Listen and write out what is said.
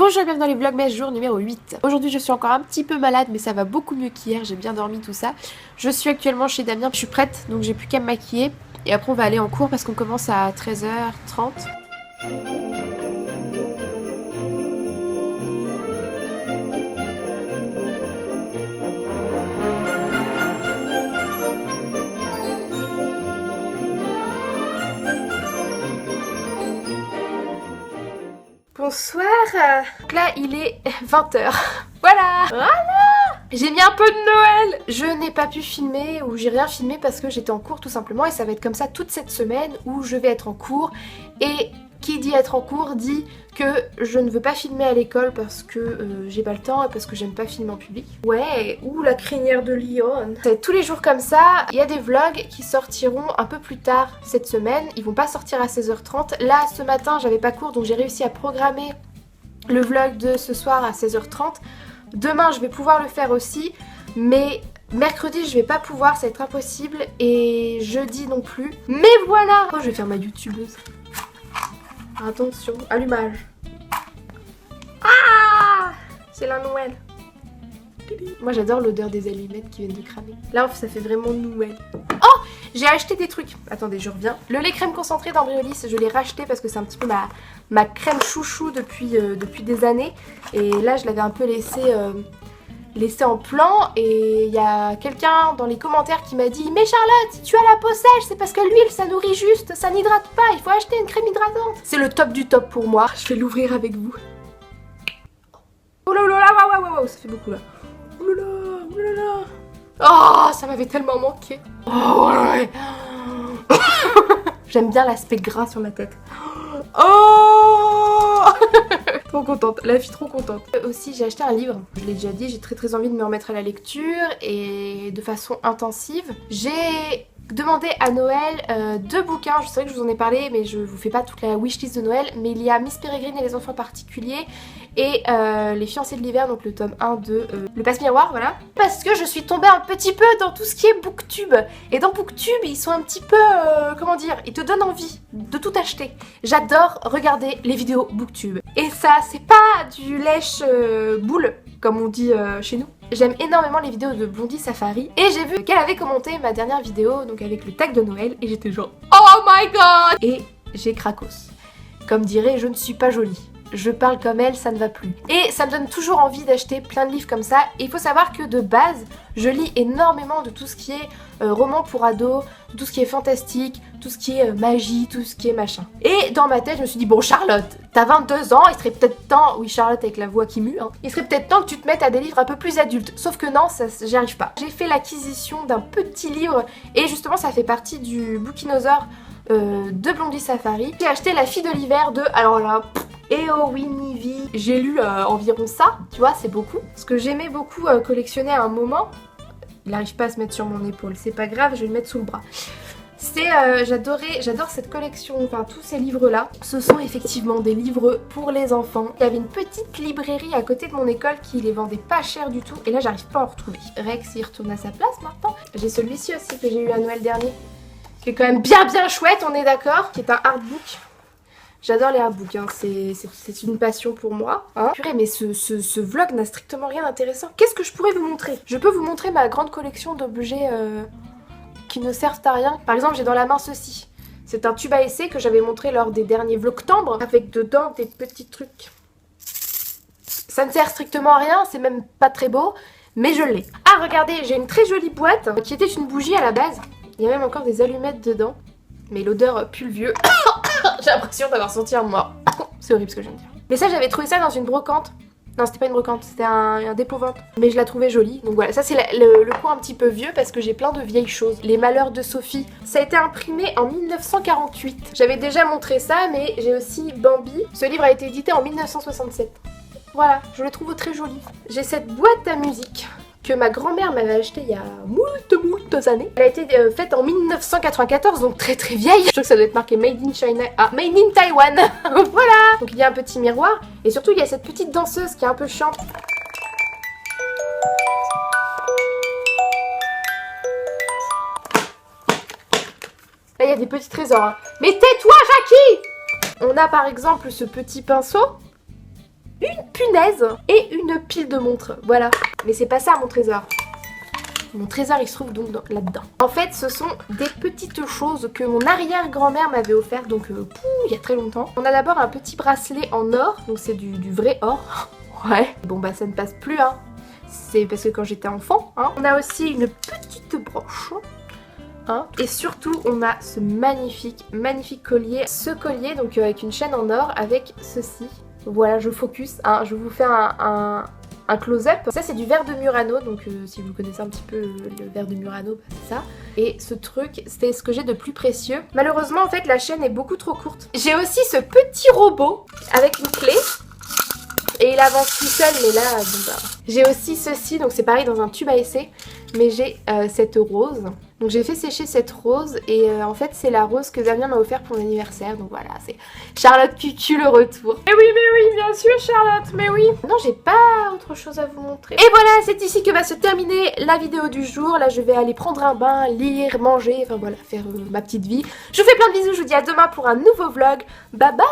Bonjour et bienvenue dans les Vlogmas jour numéro 8. Aujourd'hui je suis encore un petit peu malade mais ça va beaucoup mieux qu'hier, j'ai bien dormi tout ça. Je suis actuellement chez Damien, je suis prête donc j'ai plus qu'à me maquiller. Et après on va aller en cours parce qu'on commence à 13h30. Bonsoir. Donc là il est 20h. Voilà. J'ai mis un peu de Noël. Je n'ai pas pu filmer ou j'ai rien filmé parce que j'étais en cours tout simplement. Et ça va être comme ça toute cette semaine où je vais être en cours. Et qui dit être en cours dit que je ne veux pas filmer à l'école parce que j'ai pas le temps et parce que j'aime pas filmer en public. Ouais, ou la crinière de Lyon. Ça va être tous les jours comme ça. Il y a des vlogs qui sortiront un peu plus tard cette semaine. Ils vont pas sortir à 16h30. Là, ce matin, j'avais pas cours donc j'ai réussi à programmer le vlog de ce soir à 16h30. Demain, je vais pouvoir le faire aussi. Mais mercredi, je vais pas pouvoir, ça va être impossible. Et jeudi non plus. Mais voilà! Oh, je vais faire ma youtubeuse. Attention, allumage. Ah! C'est la Noël. Moi j'adore l'odeur des allumettes qui viennent de cramer. Là ça fait vraiment Noël. Oh! J'ai acheté des trucs. Attendez, je reviens. Le lait crème concentré d'Embryolis, je l'ai racheté parce que c'est un petit peu ma crème chouchou depuis des années. Et là je l'avais un peu laissé en plan et il y a quelqu'un dans les commentaires qui m'a dit « Mais Charlotte, tu as la peau sèche, c'est parce que l'huile ça nourrit juste, ça n'hydrate pas, il faut acheter une crème hydratante !» C'est le top du top pour moi, je vais l'ouvrir avec vous. Oh là là, waouh, ça fait beaucoup là. Oh là là, oh là là. Oh, ça m'avait tellement manqué. Oh ouais. J'aime bien l'aspect gras sur ma tête. Oh. Trop contente, la fille trop contente. Aussi j'ai acheté un livre, je l'ai déjà dit, j'ai très envie de me remettre à la lecture et de façon intensive. J'ai demandé à Noël 2 bouquins, je sais que je vous en ai parlé mais je vous fais pas toute la wishlist de Noël, mais il y a Miss Peregrine et les enfants particuliers et les fiancés de l'hiver, donc le tome 1 de le passe-miroir, voilà. Parce que je suis tombée un petit peu dans tout ce qui est booktube. Et dans booktube, ils sont un petit peu, comment dire, ils te donnent envie de tout acheter. J'adore regarder les vidéos booktube. Et ça, c'est pas du lèche boule, comme on dit chez nous. J'aime énormément les vidéos de Blondie Safari. Et j'ai vu qu'elle avait commenté ma dernière vidéo, donc avec le tag de Noël. Et j'étais genre, oh my god! Et j'ai cracos. Comme dirait, je ne suis pas jolie. Je parle comme elle, ça ne va plus. Et ça me donne toujours envie d'acheter plein de livres comme ça. Et il faut savoir que de base, je lis énormément de tout ce qui est roman pour ados, tout ce qui est fantastique, tout ce qui est magie, tout ce qui est machin. Et dans ma tête, je me suis dit, bon Charlotte, t'as 22 ans, il serait peut-être temps, oui Charlotte avec la voix qui mue, hein, il serait peut-être temps que tu te mettes à des livres un peu plus adultes. Sauf que non, j'y arrive pas. J'ai fait l'acquisition d'un petit livre et justement ça fait partie du Bookinosaur de Blondie Safari. J'ai acheté La fille de l'hiver de, alors là... Winnie V. J'ai lu environ ça, tu vois, c'est beaucoup. Ce que j'aimais beaucoup collectionner à un moment, il n'arrive pas à se mettre sur mon épaule, c'est pas grave, je vais le mettre sous le bras. C'est, j'adore cette collection, enfin tous ces livres-là. Ce sont effectivement des livres pour les enfants. Il y avait une petite librairie à côté de mon école qui les vendait pas cher du tout. Et là, j'arrive pas à en retrouver. Rex, il retourne à sa place maintenant. J'ai celui-ci aussi que j'ai eu à Noël dernier, qui est quand même bien chouette, on est d'accord, qui est un artbook. J'adore les artbooks, hein. C'est une passion pour moi. Hein. Purée, mais ce vlog n'a strictement rien d'intéressant. Qu'est-ce que je pourrais vous montrer? Je peux vous montrer ma grande collection d'objets qui ne servent à rien. Par exemple, j'ai dans la main ceci. C'est un tube à essai que j'avais montré lors des derniers vlogtembre, avec dedans des petits trucs. Ça ne sert strictement à rien, c'est même pas très beau, mais je l'ai. Ah, regardez, j'ai une très jolie boîte qui était une bougie à la base. Il y a même encore des allumettes dedans, mais l'odeur pue le vieux. J'ai l'impression d'avoir senti un mort. C'est horrible ce que je viens de dire. Mais ça, j'avais trouvé ça dans une brocante. Non, c'était pas une brocante, c'était un dépôt-vente. Mais je la trouvais jolie. Donc voilà, ça c'est le coin un petit peu vieux parce que j'ai plein de vieilles choses. Les Malheurs de Sophie. Ça a été imprimé en 1948. J'avais déjà montré ça, mais j'ai aussi Bambi. Ce livre a été édité en 1967. Voilà, je le trouve très joli. J'ai cette boîte à musique que ma grand-mère m'avait achetée il y a moult années. Elle a été faite en 1994, donc très vieille. Je trouve que ça doit être marqué Made in China. Ah, Made in Taiwan. Voilà. Donc il y a un petit miroir. Et surtout, il y a cette petite danseuse qui est un peu chiante. Là, il y a des petits trésors. Hein. Mais tais-toi, Jackie! On a par exemple ce petit pinceau une punaise et une pile de montres. Voilà. Mais c'est pas ça mon trésor. Mon trésor il se trouve donc là-dedans. En fait ce sont des petites choses que mon arrière-grand-mère m'avait offert donc il y a très longtemps. On a d'abord un petit bracelet en or, donc c'est du vrai or. Ouais. Bon bah ça ne passe plus hein. C'est parce que quand j'étais enfant hein. On a aussi une petite broche. Hein. Et surtout on a ce magnifique collier. Ce collier donc avec une chaîne en or avec ceci. Voilà je focus hein. Je vous fais un close-up. Ça c'est du verre de Murano, donc si vous connaissez un petit peu le verre de Murano, bah, c'est ça. Et ce truc, c'est ce que j'ai de plus précieux. Malheureusement en fait la chaîne est beaucoup trop courte. J'ai aussi ce petit robot avec une clé. Et il avance tout seul, mais là, bon bah... J'ai aussi ceci, donc c'est pareil dans un tube à essai. Mais j'ai cette rose. Donc j'ai fait sécher cette rose et en fait c'est la rose que Damien m'a offert pour mon anniversaire. Donc voilà, c'est Charlotte Cucu le retour. Mais oui, bien sûr Charlotte, mais oui. Non, j'ai pas autre chose à vous montrer. Et voilà, c'est ici que va se terminer la vidéo du jour. Là je vais aller prendre un bain, lire, manger, enfin voilà, faire ma petite vie. Je vous fais plein de bisous, je vous dis à demain pour un nouveau vlog. Bye bye.